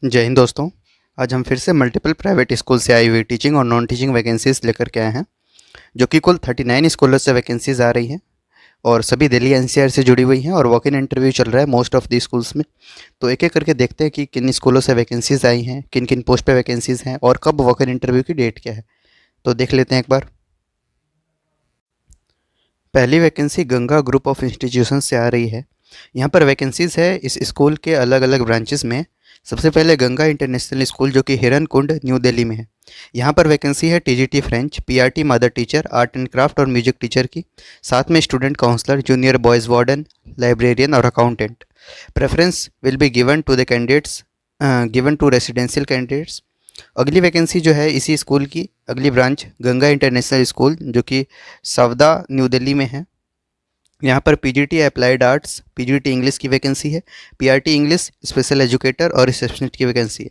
जय हिंद दोस्तों। आज हम फिर से मल्टीपल प्राइवेट स्कूल से आई हुई टीचिंग और नॉन टीचिंग वैकेंसीज लेकर के आए हैं, जो कि कुल 39 स्कूलों से वैकेंसीज आ रही हैं और सभी दिल्ली एनसीआर से जुड़ी हुई हैं और वॉक इन इंटरव्यू चल रहा है मोस्ट ऑफ द स्कूल्स में। तो एक एक करके देखते हैं कि किन स्कूलों से वैकेंसीज आई हैं, किन किन पोस्ट पे वैकेंसीज हैं और कब वॉक इन इंटरव्यू की डेट क्या है। तो देख लेते हैं एक बार। पहली vacancy Ganga group of institution से आ रही है। यहाँ पर वैकेंसीज है इस स्कूल के अलग अलग ब्रांचेस में। सबसे पहले गंगा इंटरनेशनल स्कूल, जो कि हिरन कुंड न्यू दिल्ली में है। यहाँ पर वैकेंसी है TGT French, PRT mother teacher, art and craft और म्यूजिक टीचर की, साथ में student counsellor, junior boys warden, librarian और accountant. Preference will be given to the candidates, given to residential candidates. अगली वैकेंसी जो है इसी स्कूल की अगली ब्रांच गंगा इंटरनेशनल स्कूल, जो कि सवदा न्यू दिल्ली में है। यहाँ पर PGT applied arts, PGT English की वैकेंसी है, पीआरटी इंग्लिश, स्पेशल एजुकेटर और रिसेप्शनिस्ट की वैकेंसी है।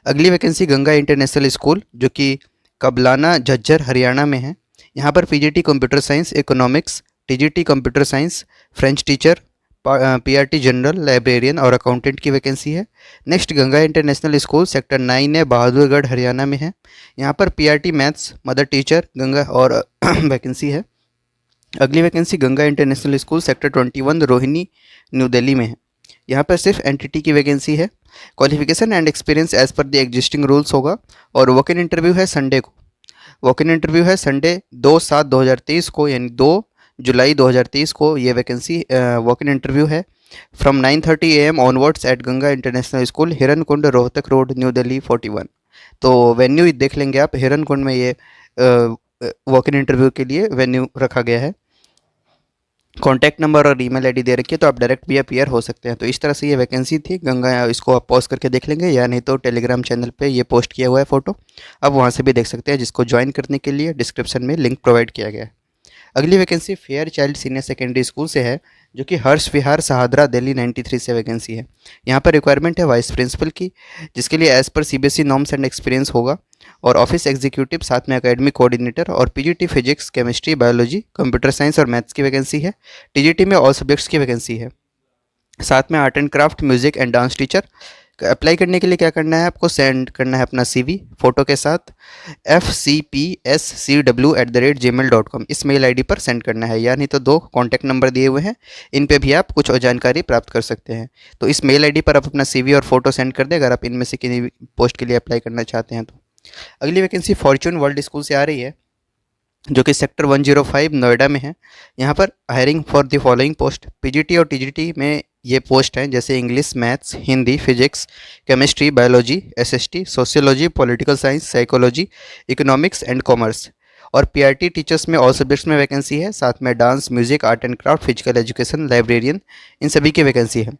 अगली वैकेंसी गंगा इंटरनेशनल स्कूल, जो कि कबलाना झज्जर हरियाणा में है। यहाँ पर PGT computer science economics, TGT computer science, French teacher, PRT general, librarian और अकाउंटेंट की वैकेंसी है। Next Ganga International School sector 9 है, बहादुरगढ़ हरियाणा में है। यहाँ पर PRT maths mother teacher Ganga और वैकेंसी है। अगली vacancy Ganga International School sector 21 Rohini New Delhi में है। यहाँ पर सिर्फ एनटीटी की वैकेंसी है। Qualification and experience as per the existing rules होगा और वॉक इन इंटरव्यू है संडे को। वॉक इन इंटरव्यू है संडे 2/7/2023 को, यानी 2 जुलाई 2023 को ये वैकेंसी वॉक इन इंटरव्यू है। From 9:30 AM onwards at Ganga International School, Hiran Kund, Rohtak Road, New Delhi 41। तो वेन्यू देख लेंगे आप, हिरन कुंड में ये वॉक इन इंटरव्यू के लिए वेन्यू रखा गया है। कॉन्टैक्ट नंबर और ईमेल आईडी दे रखी है, तो आप डायरेक्ट भी अपीयर हो सकते हैं। तो इस तरह से ये वैकेंसी थी गंगा। इसको आप पॉज करके देख लेंगे, या नहीं तो टेलीग्राम चैनल पे ये पोस्ट किया हुआ है फ़ोटो, आप वहाँ से भी देख सकते हैं, जिसको ज्वाइन करने के लिए डिस्क्रिप्शन में लिंक प्रोवाइड किया गया है। अगली vacancy fair child senior secondary school से है, जो कि हर्ष विहार सहादरा दिल्ली 93 से वैकेंसी है। यहाँ पर रिक्वायरमेंट है वाइस प्रिंसिपल की, जिसके लिए as per CBSE norms and experience होगा, और ऑफिस एग्जीक्यूटिव, साथ में एकेडमिक कोऑर्डिनेटर और PGT physics, chemistry, biology, computer science और मैथ्स की वैकेंसी है। टीजीटी में ऑल सब्जेक्ट्स की वैकेंसी है। साथ में art and craft, music and dance teacher. Apply करने के लिए क्या करना है, आपको सेंड करना है अपना सीवी फ़ोटो के साथ fcpscw@gmail.com इस मेल आईडी पर सेंड करना है, या नहीं तो 2 कॉन्टैक्ट नंबर दिए हुए हैं, इन पे भी आप कुछ और जानकारी प्राप्त कर सकते हैं। तो इस मेल आईडी पर आप अपना सीवी और फोटो सेंड कर दें, अगर आप इनमें से किसी भी पोस्ट के लिए अप्लाई करना चाहते हैं तो। अगली वैकेंसी फॉर्च्यून वर्ल्ड स्कूल से आ रही है, जो कि सेक्टर 105 नोएडा में है। यहाँ पर hiring for the following post. PGT और टीजीटी में ये पोस्ट हैं, जैसे English, maths, Hindi, physics, chemistry, biology, SST, sociology, political science, psychology, economics and commerce. और पीआरटी टीचर्स में ऑल सब्जेक्ट्स में वैकेंसी है, साथ में dance, music, art and craft, physical education, librarian, इन सभी की वैकेंसी है।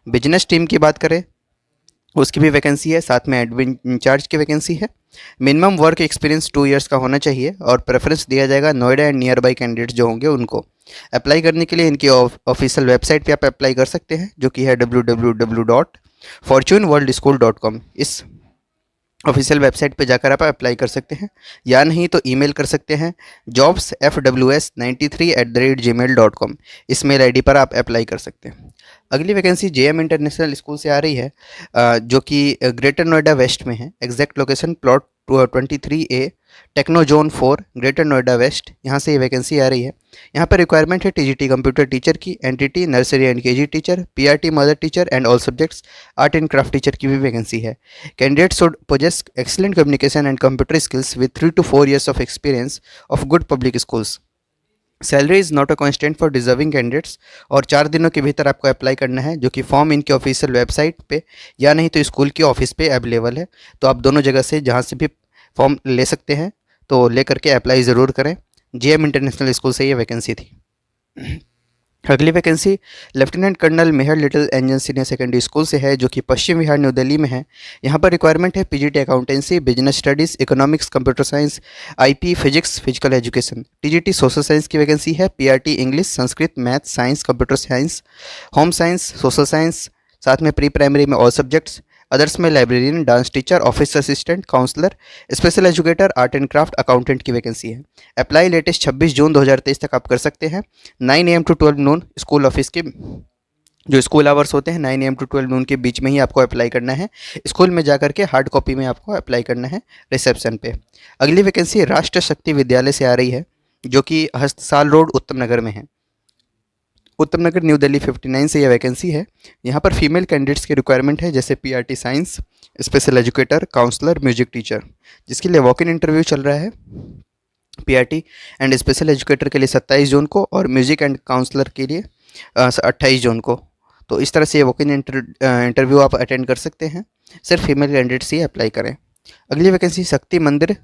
बिजनेस टीम की बात करें, उसकी भी वैकेंसी है, साथ में एडमिन इंचार्ज की वैकेंसी है। मिनिमम वर्क एक्सपीरियंस 2 इयर्स का होना चाहिए और प्रेफरेंस दिया जाएगा Noida and near by candidates जो होंगे उनको। अप्लाई करने के लिए इनकी ऑफिशियल वेबसाइट पे आप अप्लाई कर सकते हैं, जो कि है www.fortuneworldschool.com। इस ऑफिशियल वेबसाइट पे जाकर आप अप्लाई कर सकते हैं, या नहीं तो ईमेल कर सकते हैं jobsfws93@gmail.com इस मेल आईडी पर आप अप्लाई कर सकते हैं। अगली वैकेंसी जेएम इंटरनेशनल स्कूल से आ रही है, जो कि ग्रेटर नोएडा वेस्ट में है। Exact location plot 23A, techno zone 4, Greater Noida West, यहाँ से ये वैकेंसी आ रही है। यहाँ पर रिक्वायरमेंट है टीजीटी कंप्यूटर टीचर की, NTT nursery and KG teacher, PRT mother teacher and all subjects, art and craft teacher की भी वैकेंसी है। Candidate should possess excellent communication and computer skills with 3 to 4 years of experience of good public schools. Salary is not a constant for deserving candidates, और 4 दिनों के भीतर आपको apply करना है, जो कि फॉर्म इनके ऑफिशियल वेबसाइट पे या नहीं तो स्कूल की ऑफिस पे अवेलेबल है। तो आप दोनों जगह से जहाँ से भी फॉर्म ले सकते हैं, तो ले करके अप्लाई ज़रूर करें। जेएम इंटरनेशनल स्कूल से ये वैकेंसी थी। अगली वैकेंसी लेफ्टिनेंट कर्नल मेहर लिटिल एंजन सीनियर सेकेंडरी स्कूल से है, जो कि पश्चिम विहार न्यू दिल्ली में है। यहाँ पर रिक्वायरमेंट है PGT accountancy, business studies, economics, computer science, IP, physics, physical education. TGT social science की वैकेंसी है, PRT English, Sanskrit, math, science, computer science, home science, social science, साथ में प्री प्राइमरी में ऑल सब्जेक्ट्स, अदर्स में librarian, dance teacher, office assistant, counsellor, special educator, art and craft, accountant की vacancy है। Apply latest 26 जून 2023 तक आप कर सकते हैं, 9 AM to 12 noon school office के जो स्कूल आवर्स होते हैं 9 AM टू 12 नून के बीच में ही आपको अप्लाई करना है। स्कूल में जा कर के हार्ड कॉपी में आपको अप्लाई करना है रिसेप्शन पे। अगली वैकेंसी राष्ट्र शक्ति विद्यालय से आ रही है, जो कि हस्तसाल रोड उत्तम नगर में है। उत्तम नगर न्यू दिल्ली 59 से यह वैकेंसी है। यहाँ पर फीमेल कैंडिडेट्स की रिक्वायरमेंट है, जैसे PRT science, special educator, counsellor, music teacher, जिसके लिए वॉक इन इंटरव्यू चल रहा है। पीआरटी एंड स्पेशल एजुकेटर के लिए 27 जून को और म्यूजिक एंड काउंसलर के लिए 28 जून को। तो इस तरह से वॉक इन इंटरव्यू आप अटेंड कर सकते हैं। सिर्फ फीमेल कैंडिडेट्स ही अप्लाई करें। अगली वैकेंसी शक्ति मंदिर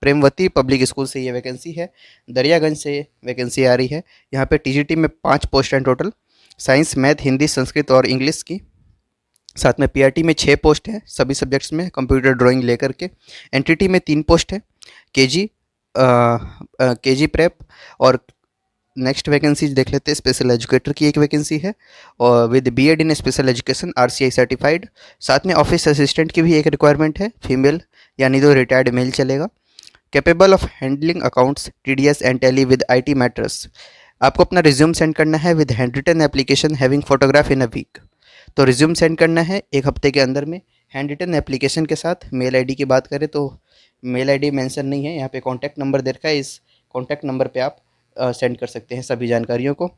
प्रेमवती पब्लिक स्कूल से ये वैकेंसी है। दरियागंज से वैकेंसी आ रही है। यहाँ पे टीजीटी में 5 पोस्ट हैं total, science, math, Hindi, Sanskrit और इंग्लिश की। साथ में पीआरटी में 6 पोस्ट है सभी सब्जेक्ट्स में, कंप्यूटर ड्राइंग लेकर के। एनटीटी में 3 पोस्ट है, केजी प्रेप। और नेक्स्ट वैकेंसी देख लेते हैं, स्पेशल एजुकेटर की एक वैकेंसी है और with BEd in special education RCI certified. साथ में ऑफिस असिस्टेंट की भी एक रिक्वायरमेंट है, फीमेल, यानी तो रिटायर्ड मेल चलेगा। Capable of handling accounts, TDS and Tally with IT matters. आपको अपना रिज्यूम सेंड करना है with handwritten application having photograph in a week. तो रिज्यूम सेंड करना है एक हफ्ते के अंदर में हैंड रिटन एप्लीकेशन के साथ। मेल आईडी की बात करें तो मेल आईडी मेंशन नहीं है यहाँ पे, कॉन्टैक्ट नंबर दे रखा है, इस कॉन्टैक्ट नंबर पे आप सेंड कर सकते हैं सभी जानकारियों को।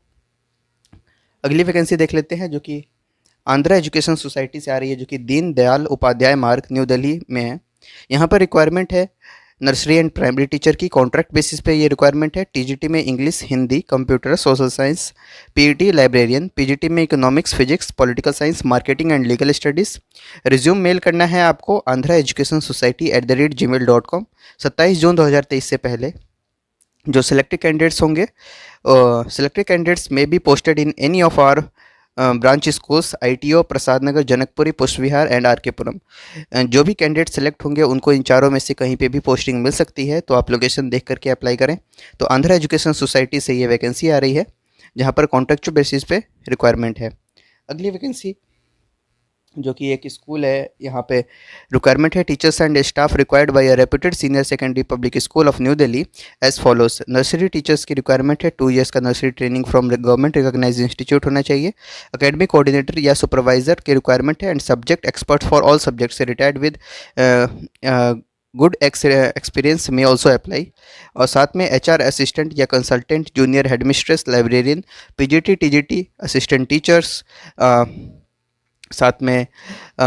अगली वैकेंसी देख लेते हैं, जो कि आंध्रा एजुकेशन सोसाइटी से आ रही है, जो कि दीन दयाल उपाध्याय मार्ग न्यू दिल्ली में है। यहाँ पर रिक्वायरमेंट है नर्सरी एंड प्राइमरी टीचर की, कॉन्ट्रैक्ट बेसिस पे ये रिक्वायरमेंट है। टीजीटी में English, Hindi, computer, social science, PET librarian, PGT में economics, physics, political science, marketing and legal studies. Resume mail करना है आपको andhraeducationsociety@gmail.com 27 जून 2023 से पहले। जो सिलेक्टेड कैंडिडेट्स होंगे, selected candidates may be posted in any of our branch schools, ITO, Prasad Nagar, Janakpuri, Pushp Vihar and RK Puram. जो भी कैंडिडेट सेलेक्ट होंगे उनको इन चारों में से कहीं पे भी पोस्टिंग मिल सकती है, तो आप लोकेशन देख करके अप्लाई करें। तो आंध्रा एजुकेशन सोसाइटी से ये वैकेंसी आ रही है, जहाँ पर कॉन्ट्रेक्चुअल बेसिस पे रिक्वायरमेंट है। अगली वैकेंसी जो कि एक स्कूल है, यहाँ पे रिक्वायरमेंट है teachers and staff required by a reputed senior secondary public school of New Delhi as follows. Nursery teachers की रिक्वायरमेंट है, 2 ईयर्स का nursery training from government recognise institute होना चाहिए। अकेडमिक कोऑर्डिनेटर या सुपरवाइजर की रिक्वायरमेंट है and subject expert for all subject से retired with good experience में ऑल्सो अप्लाई। और साथ में एचआर असिस्टेंट या consultant, junior headmistress, librarian, PGT TGT assistant teachers, साथ में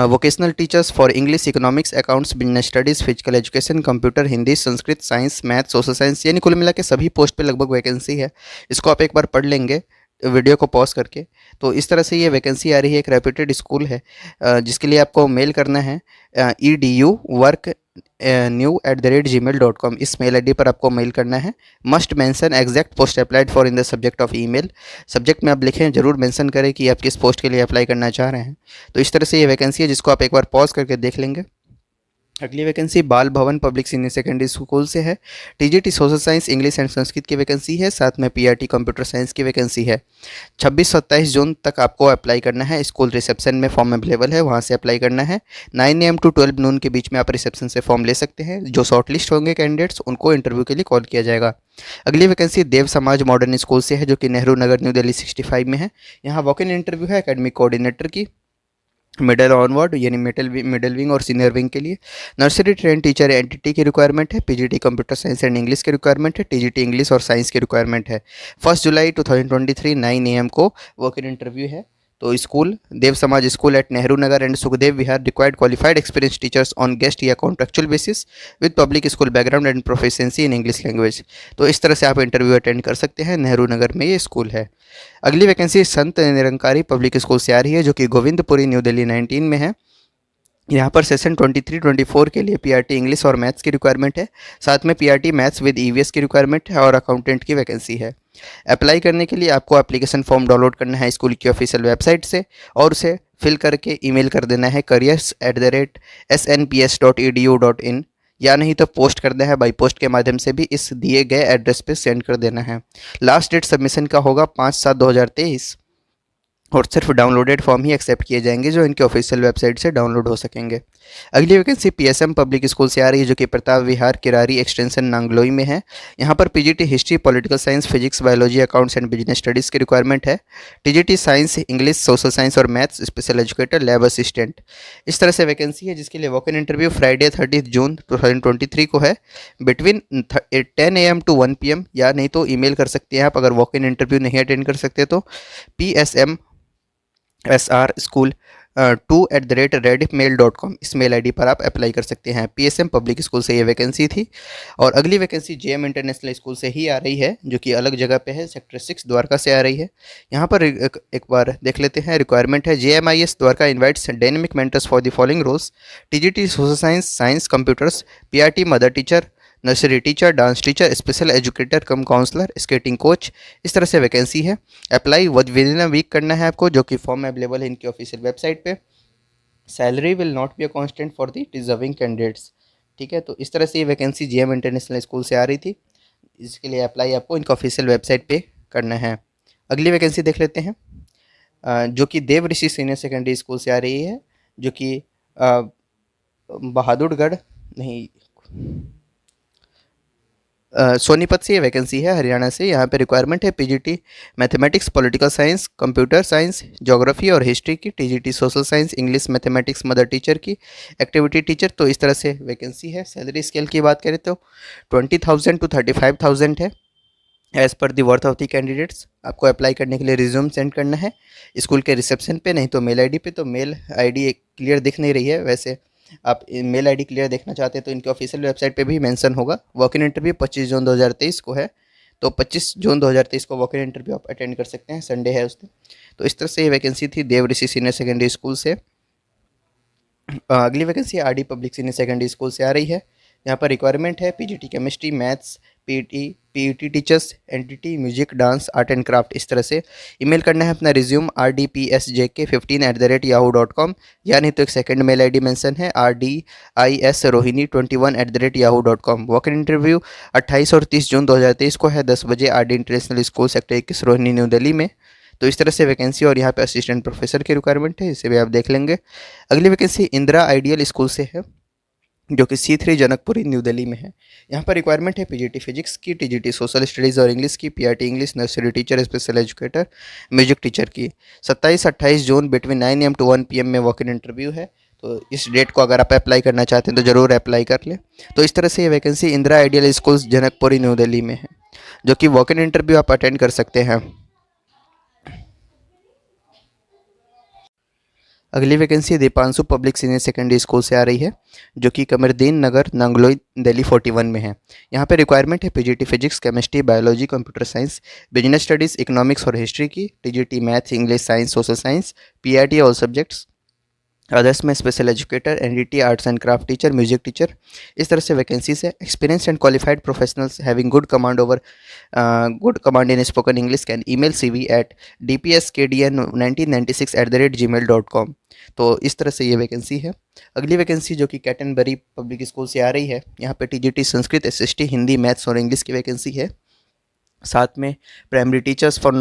vocational teachers for English, economics, accounts, business studies, physical education, computer, Hindi, Sanskrit, science, math, social science, यानी कुल मिला के सभी पोस्ट पे लगभग वैकेंसी है। इसको आप एक बार पढ़ लेंगे वीडियो को पॉज करके। तो इस तरह से ये वैकेंसी आ रही है। एक रेप्यूटेड स्कूल है, जिसके लिए आपको मेल करना है eduworknew@gmail.com। इस मेल आईडी पर आपको मेल करना है। Must mention exact post applied for in the subject of email. Subject में आप लिखें, जरूर मेंशन करें कि आप किस पोस्ट के लिए अप्लाई करना चाह रहे हैं। तो इस तरह से ये वैकेंसी है, जिसको आप एक बार पॉज करके देख लेंगे। अगली वैकेंसी बाल भवन पब्लिक सीनियर सेकेंडरी स्कूल से है। TGT social science, English and Sanskrit की वैकेंसी है। साथ में पीआरटी कंप्यूटर साइंस की वैकेंसी है। 26-27 जून तक आपको अप्लाई करना है। स्कूल रिसेप्शन में फॉर्म अवेलेबल है, वहाँ से अप्लाई करना है। 9 AM टू 12 नून के बीच में आप रिसेप्शन से फॉर्म ले सकते हैं। जो शॉर्टलिस्ट होंगे कैंडिडेट्स, उनको इंटरव्यू के लिए कॉल किया जाएगा। अगली वैकेंसी देव समाज मॉडर्न स्कूल से है, जो कि नेहरू नगर न्यू दिल्ली 65 में है। यहाँ वॉक इन इंटरव्यू है एकेडमिक कोऑर्डिनेटर की, मिडल ऑनवर्ड यानी मिडल विंग और सीनियर विंग के लिए। नर्सरी ट्रेन टीचर एनटीटी की रिक्वायरमेंट है। PGT computer science and English की रिक्वायरमेंट है। टीजीटी इंग्लिश और साइंस की रिक्वायरमेंट है। 1 जुलाई 2023 9 AM को वर्क इन इंटरव्यू है। तो स्कूल देव समाज school eight Nehru Nagar and Sukhdev Vihar required qualified experience teachers on guest या contractual basis with public school background and proficiency in English language. तो इस तरह से आप इंटरव्यू अटेंड कर सकते हैं। नेहरू नगर में ये स्कूल है। अगली vacancy Sant Nirankari public school से आ रही है, जो कि गोविंदपुरी न्यू दिल्ली 19 में है। यहाँ पर सेशन 23-24 के लिए पीआरटी इंग्लिश और मैथ्स की रिक्वायरमेंट है। साथ में पीआरटी मैथ्स विद ईवीएस की रिक्वायरमेंट है और अकाउंटेंट की वैकेंसी है। अप्लाई करने के लिए आपको एप्लीकेशन फॉर्म डाउनलोड करना है स्कूल की ऑफिशियल वेबसाइट से और उसे फिल करके ईमेल कर देना है careers@snps.edu.in, या नहीं तो पोस्ट करना है बाई पोस्ट के माध्यम से भी इस दिए गए एड्रेस पे सेंड कर देना है। लास्ट डेट सबमिशन का होगा 5/7/2023 और सिर्फ डाउनलोडेड फॉर्म ही एक्सेप्ट किए जाएंगे जो इनके ऑफिशियल वेबसाइट से डाउनलोड हो सकेंगे। अगली वैकेंसी पीएसएम पब्लिक स्कूल से आ रही है जो कि प्रताप विहार किरारी एक्सटेंशन नांगलोई में है। यहाँ पर PGT history political science physics biology accounts and business studies की रिक्वायरमेंट है। TGT science English social science और maths special educator lab assistant, इस तरह से वैकेंसी है जिसके लिए walk in interview Friday 30 June 2023 को है बिटवीन 10 AM to 1 PM, या नहीं तो ईमेल कर सकते हैं आप अगर वॉक इन इंटरव्यू नहीं अटेंड कर सकते तो psmsrschool2@redipmail.com इस मेल आईडी पर आप अप्लाई कर सकते हैं। पीएसएम पब्लिक स्कूल से ये वैकेंसी थी। और अगली वैकेंसी जेएम इंटरनेशनल स्कूल से ही आ रही है जो कि अलग जगह पे है, सेक्टर 6 द्वारका से आ रही है। यहाँ पर एक बार देख लेते हैं। रिक्वायरमेंट है JMIS Dwarka invites dynamic mentors for the following roles: TGT social science, science computers, PRT mother teacher, nursery teacher, dance teacher, special educator cum counsellor, skating coach, इस तरह से वैकेंसी है। Apply within a week करना है आपको, जो कि form available है इनकी ऑफिशियल वेबसाइट पे। Salary will not be a constant for the deserving candidates. ठीक है, तो इस तरह से ये वैकेंसी जेएम इंटरनेशनल स्कूल से आ रही थी। इसके लिए अप्लाई आपको इनका ऑफिशियल वेबसाइट पे करना है। अगली वैकेंसी देख लेते हैं जो कि देव ऋषि सीनियर सेकेंडरी स्कूल से आ रही है जो कि बहादुरगढ़ नहीं सोनीपत से ये वैकेंसी है, हरियाणा से। यहाँ पे रिक्वायरमेंट है PGT mathematics political science computer science geography और हिस्ट्री की, TGT social science English mathematics mother teacher की, एक्टिविटी टीचर, तो इस तरह से वैकेंसी है। सैलरी स्केल की बात करें तो 20,000 to 35,000 है as per the worth of the candidates. आपको अप्लाई करने के लिए रिज्यूम सेंड करना है स्कूल के रिसेप्शन पे, नहीं तो मेल आईडी पे। तो मेल आईडी क्लियर दिख नहीं रही है, वैसे आप मेल आईडी क्लियर देखना चाहते हैं तो इनके ऑफिशियल वेबसाइट पे भी मेंशन होगा। वॉक इन इंटरव्यू 25 जून 2023 को है, तो 25 जून 2023 को वॉक इन इंटरव्यू आप अटेंड कर सकते हैं, संडे है उस दिन। तो इस तरह से ये वैकेंसी थी Dev Rishi senior secondary school से। अगली vacancy RD public senior secondary school से आ रही है। यहाँ पर रिक्वायरमेंट है PGT chemistry maths PET teachers NTT music dance art and craft, इस तरह से ईमेल करना है अपना रिज्यूम rdpsjk15@yahoo.com, या नहीं तो एक सेकंड मेल आईडी मेंशन है rdisrohini21@yahoo.com। वॉक इन इंटरव्यू 28 और 30 जून 2023 को है 10 बजे RD international School sector 21 Rohini New Delhi में। तो इस तरह से वैकेंसी, और यहाँ पे असिस्टेंट प्रोफेसर की रिक्वायरमेंट है, इसे भी आप देख लेंगे। अगली वैकेंसी इंदिरा आइडियल स्कूल से है जो कि C3 जनकपुरी न्यू दिल्ली में है। यहाँ पर रिक्वायरमेंट है पीजीटी फिजिक्स की, टीजीटी सोशल स्टडीज़ और इंग्लिश की, PRT English, nursery teacher, special educator, music teacher की। 27-28 जून बिटवीन 9 AM to 1 PM में वॉक इन इंटरव्यू है। तो इस डेट को अगर आप अप्लाई करना चाहते हैं तो ज़रूर अप्लाई कर लें। तो इस तरह से ये vacancy Indira ideal school Janakpuri new Delhi में है जो कि वॉक इन इंटरव्यू आप अटेंड कर सकते हैं। अगली vacancy Deepanshu public senior secondary school से आ रही है जो कि कमरदीन नगर नांगलोई दिल्ली 41 में है। यहाँ पे रिक्वायरमेंट है PGT physics chemistry biology computer science business studies economics और हिस्ट्री की, TGT maths English science social science, PIT all subjects, others में special educator, NDT arts and craft teacher, music teacher, इस तरह से वैकेंसीज है। Experience and qualified professionals having good command in spoken English can email cv@dpskdn1996@gmail.com। तो इस तरह से ये वैकेंसी है। अगली वैकेंसी जो कि कैटनबरी पब्लिक स्कूल से आ रही है, यहाँ पे TGT Sanskrit SST Hindi maths और इंग्लिश की वैकेंसी है। साथ में primary teachers for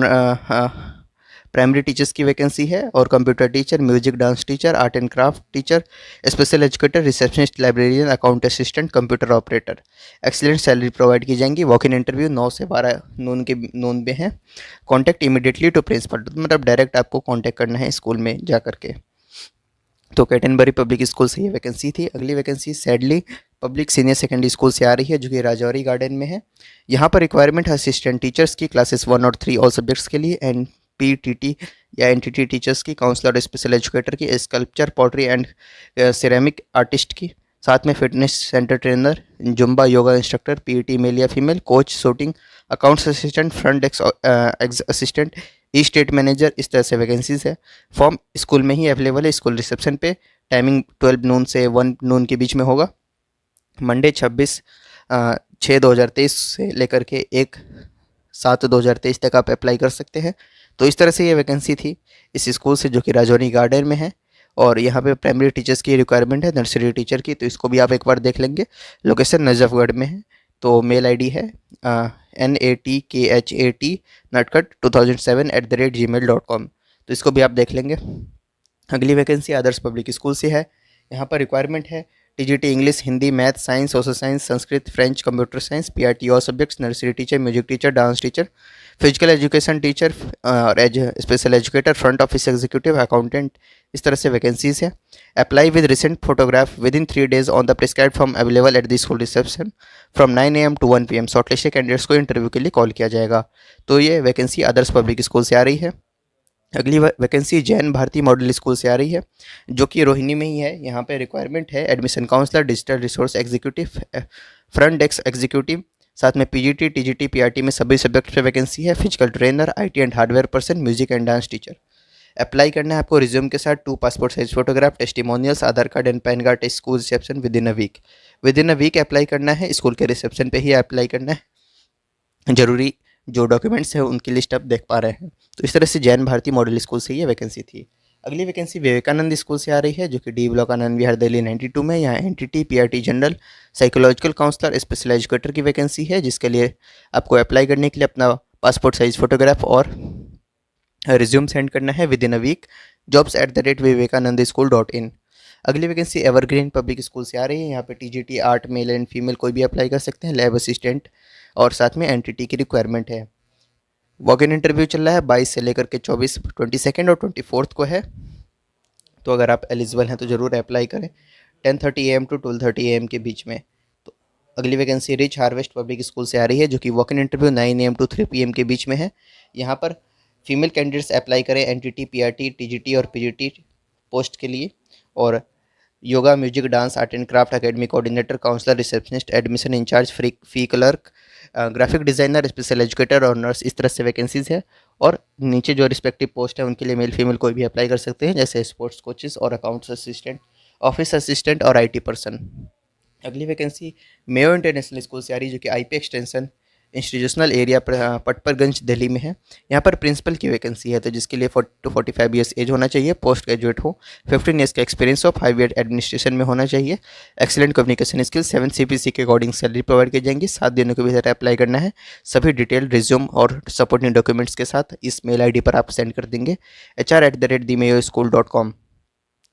primary teachers की वैकेंसी है, और computer teacher, music dance teacher, art and craft teacher, special educator, receptionist, librarian, account assistant, computer operator. Excellent salary provide की जाएंगी। वॉक इन इंटरव्यू 9 से 12 नून में है। कॉन्टैक्ट इमीडिएटली टू प्रिंसिपल, मतलब direct आपको कॉन्टैक्ट करना है स्कूल में जा करके। तो कैटनबरी पब्लिक स्कूल से ये वैकेंसी थी। अगली vacancy sadly public senior secondary school से आ रही है जो कि राजौरी गार्डन में है। यहाँ पर रिक्वायरमेंट है असिस्टेंट टीचर्स की क्लासेस 1 और 3 ऑल सब्जेक्ट्स के लिए, एंड पीटीटी या एनटीटी टीचर्स की, काउंसलर स्पेशल एजुकेटर की, sculpture pottery and ceramic artist की। साथ में fitness centre trainer, zumba yoga instructor, PET male या female, coach shooting, accounts assistant, front desk assistant, estate manager, इस तरह से वैकेंसीज है। फॉर्म स्कूल में ही अवेलेबल है, स्कूल रिसेप्शन पे। टाइमिंग 12 नून से 1 नून के बीच में होगा। मंडे 26/6/2023 से लेकर के 1/7/2023 तक आप अप्लाई कर सकते हैं। तो इस तरह से ये वैकेंसी थी इस स्कूल से जो कि राजौरी गार्डन में है। और यहाँ पे प्राइमरी टीचर्स की रिक्वायरमेंट है, नर्सरी टीचर की, तो इसको भी आप एक बार देख लेंगे। लोकेशन नजफगढ़ में है। तो मेल आईडी है NATKHAT natkhat2007@gmail.com। तो इसको भी आप देख लेंगे। अगली वैकेंसी आदर्श पब्लिक स्कूल से है। यहाँ पर रिक्वायरमेंट है TGT English, Hindi, math, science, social science, Sanskrit, French, computer science, PRT और subjects, nursery teacher, music teacher, dance teacher, physical education teacher और special educator, front office executive, accountant, इस तरह से वैकेंसीज है। Apply with recent photograph within 3 days on the prescribed form available at the school reception from 9 AM to 1 PM। Shortlisted candidates को interview के लिए call किया जाएगा। तो ये वैकेंसी आदर्श पब्लिक स्कूल से आ रही है। अगली vacancy Jain Bharati model school से आ रही है, जो कि रोहिणी में ही है। यहाँ पे रिक्वायरमेंट है admission counsellor, digital resource executive, front desk executive, साथ में पीजीटी, टीजीटी, पीआरटी में सभी सब्जेक्ट पे वैकेंसी है। Physical trainer, IT and hardware person, music and dance teacher. Apply करना है आपको रिज्यूम के साथ 2 passport size photograph, testimonials, Aadhaar card and PAN card, school reception within a week. Within a week apply करना है, school के reception पे ही apply करना है। जरूरी जो डॉक्यूमेंट्स हैं उनकी लिस्ट आप देख पा रहे हैं। तो इस तरह से जैन भारती मॉडल स्कूल से ये वैकेंसी थी। अगली वैकेंसी विवेकानंद स्कूल से आ रही है, जो कि डी ब्लॉक आनंद विहार दिल्ली 92 में। यहाँ NTT, PRT general, psychological counsellor, special educator की वैकेंसी है, जिसके लिए आपको अप्लाई करने के लिए अपना पासपोर्ट साइज फोटोग्राफ और रिज्यूम सेंड करना है with in a week. jobs@vivekanandaschool.in। अगली वैकेंसी एवरग्रीन पब्लिक स्कूल से आ रही है। यहाँ पे TGT art male and female कोई भी अप्लाई कर सकते हैं, लैब असिस्टेंट और साथ में एनटीटी की रिक्वायरमेंट है। वॉक इन इंटरव्यू चल रहा है 22 से लेकर के 24, 22 और 24 को है। तो अगर आप एलिजिबल हैं तो ज़रूर अप्लाई करें 10:30 AM to 12:30 AM के बीच में। तो अगली vacancy rich harvest public school से आ रही है, जो कि walk in interview 9 AM to 3 PM के बीच में है। यहाँ पर फीमेल कैंडिडेट्स अप्लाई करें एनटीटी, पीआरटी, टीजीटी और पीजीटी पोस्ट के लिए। और yoga, music, dance, art and craft academy coordinator, counsellor, receptionist, admission in charge, fee clerk, graphic designer, special educator और नर्स, इस तरह से वैकेंसीज है। और नीचे जो रिस्पेक्टिव पोस्ट है उनके लिए मेल फीमेल कोई भी अप्लाई कर सकते हैं, जैसे स्पोर्ट्स कोचेस और अकाउंट्स असिस्टेंट, ऑफिस असिस्टेंट और आईटी पर्सन। अगली वैकेंसी मेयो इंटरनेशनल स्कूल से आ रही है, जो कि IP extension institutional area Patparganj Delhi में है। यहाँ पर प्रिंसिपल की वैकेंसी है, तो जिसके लिए 40 to 45 ईयर्स एज होना चाहिए, पोस्ट ग्रेजुएट हो, 15 ईयर्स का एक्सपीरियंस हो, 5 ईयर एडमिनिस्ट्रेशन में होना चाहिए, एक्सीलेंट कम्युनिकेशन स्किल, 7 CPC के अकॉर्डिंग सैलरी प्रोवाइड की जाएंगी। 7 दिनों के भीतर अप्लाई करना है। सभी डिटेल रिज्यूम और सपोर्टिंग डॉक्यूमेंट्स के साथ इस मेल ID पर आप सेंड कर देंगे hr@themeyoschool.com।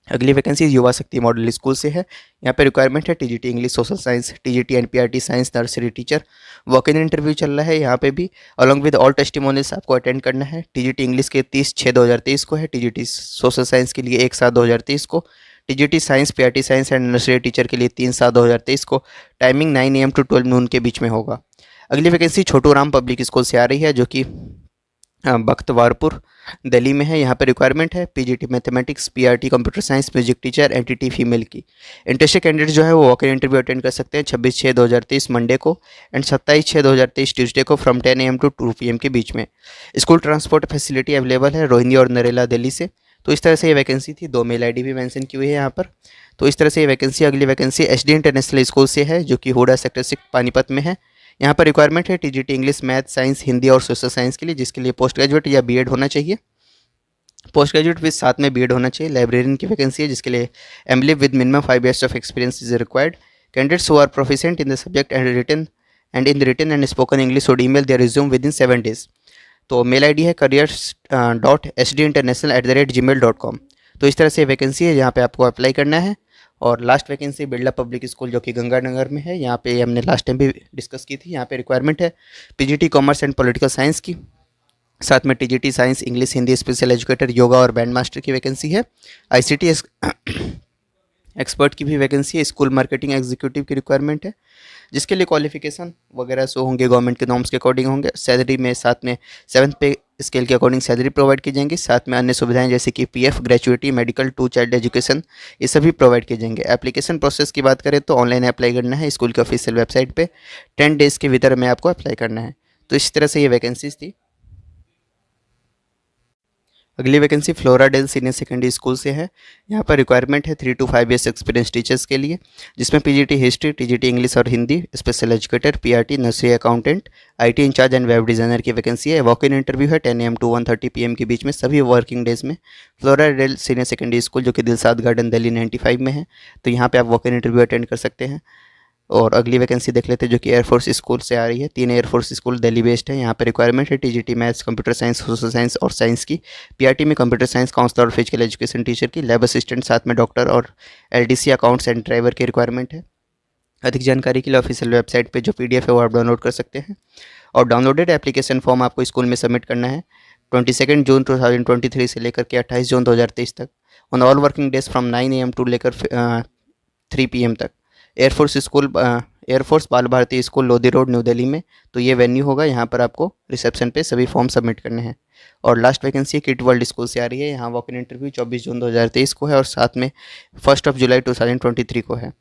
अगली वैकेंसी युवा शक्ति मॉडल स्कूल से है। यहाँ पे रिक्वायरमेंट है TGT English, social science, TGT and PRT science, nursery teacher. Walk in interview चल रहा है यहाँ पे भी, अलॉन्ग विद ऑल टेस्टिमोनियल्स आपको अटेंड करना है। टीजीटी इंग्लिश के 30/6/2023 को है, टीजीटी सोशल साइंस के लिए 1/7/2023 को, TGT science, PRT science and nursery teacher के लिए 3/7/2023 को। टाइमिंग 9 AM to 12 noon के बीच में होगा। अगली vacancy Chhotu Ram public school से आ रही है, जो कि बख्तवारपुर दिल्ली में है। यहाँ पर रिक्वायरमेंट है PGT mathematics, PRT computer science, music teacher, NTT female की। इंटरेस्टेड कैंडिडेट जो है वो वॉक इन इंटरव्यू अटेंड कर सकते हैं 26/6/2023 मंडे को एंड 27/6/2023 ट्यूसडे को फ्रॉम 10 AM to 2 PM के बीच में। स्कूल ट्रांसपोर्ट फैसिलिटी अवेलेबल है रोहिणी और नरेला दिल्ली से। तो इस तरह से ये वैकेंसी थी। 2 मेल ID भी मेंशन की हुई है यहाँ पर। तो इस तरह से ये वैकेंसी। अगली वैकेंसी एचडी इंटरनेशनल स्कूल से है, जो कि हुडा सेक्टर 6 पानीपत में है। यहाँ पर रिक्वायरमेंट है TGT English, math, science, Hindi और सोशल साइंस के लिए, जिसके लिए पोस्ट ग्रेजुएट या बीएड होना चाहिए। पोस्ट ग्रेजुएट विद साथ में बीएड होना चाहिए। लाइब्रेरियन की वैकेंसी है, जिसके लिए MLib with minimum 5 years of experience is required. Candidates who are proficient in the subject and written and spoken English would email their resume within 7 days। तो mail ID है careers.sdinternational@gmail.com। तो इस तरह से vacancy है, जहाँ पे आपको अप्लाई करना है। और last vacancy Birla public school, जो कि गंगानगर में है। यहाँ पे हमने लास्ट टाइम भी डिस्कस की थी। यहाँ पे रिक्वायरमेंट है PGT commerce and political science की, साथ में TGT science, English, Hindi, special educator, yoga और बैंड मास्टर की वैकेंसी है। आईसीटी एक्सपर्ट की भी वैकेंसी है। स्कूल मार्केटिंग एग्जीक्यूटिव की रिक्वायरमेंट है, जिसके लिए क्वालिफिकेशन वगैरह सो होंगे गवर्नमेंट के नॉर्म्स के अकॉर्डिंग होंगे। सैलरी में साथ में 7th पे स्केल के अकॉर्डिंग सैलरी प्रोवाइड की जाएंगी। साथ में अन्य सुविधाएं जैसे कि PF, gratuity, medical, 2 child education, ये सभी प्रोवाइड किए जाएंगे। एप्लीकेशन प्रोसेस की बात करें तो ऑनलाइन अप्लाई करना है स्कूल के ऑफिशियल वेबसाइट पे। 10 days के भीतर में आपको अप्लाई करना है। तो इस तरह से ये वैकेंसीज थी। अगली वैकेंसी फ्लोराडेल सीनियर सेकेंडरी स्कूल से है। यहाँ पर रिक्वायरमेंट है 3 to 5 years एक्सपीरियंस टीचर्स के लिए, जिसमें पीजीटी हिस्ट्री, टीजीटी इंग्लिश और Hindi, special educator, PRT, nursery accountant, IT in charge and web designer की वैकेंसी है। वॉक इन इंटरव्यू है 10 AM to 1:30 PM के बीच में सभी वर्किंग डेज में। फ्लोराडेल सीनियर सेकेंडरी स्कूल, जो कि दिलसाद गार्डन दिल्ली 95 में है। तो यहाँ पर आप वॉक इन इंटरव्यू अटेंड कर सकते हैं। और अगली वैकेंसी देख लेते हैं जो कि एयरफोर्स स्कूल से आ रही है। 3 एयरफोर्स स्कूल दिल्ली बेस्ड है। यहाँ पे रिक्वायरमेंट है TGT maths, computer science, social science और साइंस की। पीआरटी में कंप्यूटर साइंस काउंसलर और फिजिकल एजुकेशन टीचर की, लैब असिस्टेंट, साथ में डॉक्टर और एलडीसी अकाउंट्स एंड ड्राइवर की रिक्वायरमेंट है। अधिक जानकारी के लिए ऑफिशियल वेबसाइट पे जो पीडीएफ है वो आप डाउनलोड कर सकते हैं। और डाउनलोडेड एप्लीकेशन फॉर्म आपको स्कूल में सबमिट करना है 22 जून 2023 से लेकर के 28 जून 2023 तक, on all working days from 9 AM to लेकर 3 PM तक। Air Force Bal Bharati School, Lodhi Road, New Delhi में। तो ये वेन्यू होगा, यहाँ पर आपको रिसेप्शन पे सभी फॉर्म सबमिट करने हैं। और last vacancy kit world school से आ रही है। यहाँ वॉक इन इंटरव्यू 24 जून 2023 को है और साथ में 1 जुलाई 2023 को है।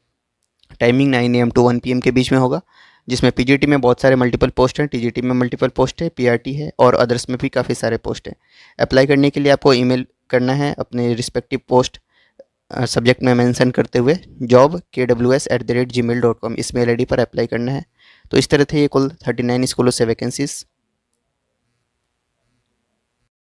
टाइमिंग 9 AM टू 1 PM के बीच में होगा, जिसमें पीजीटी में बहुत सारे मल्टीपल पोस्ट हैं, टीजीटी में मल्टीपल पोस्ट है, पीआरटी है और अदर्स में भी काफ़ी सारे पोस्ट हैं। अप्लाई करने के लिए आपको ईमेल करना है अपने रिस्पेक्टिव पोस्ट सब्जेक्ट में मेंशन करते हुए job@kws@gmail.com इस मेल आईडी पर अप्लाई करना है। तो इस तरह थे ये कुल 39 स्कूलों से वैकेंसीज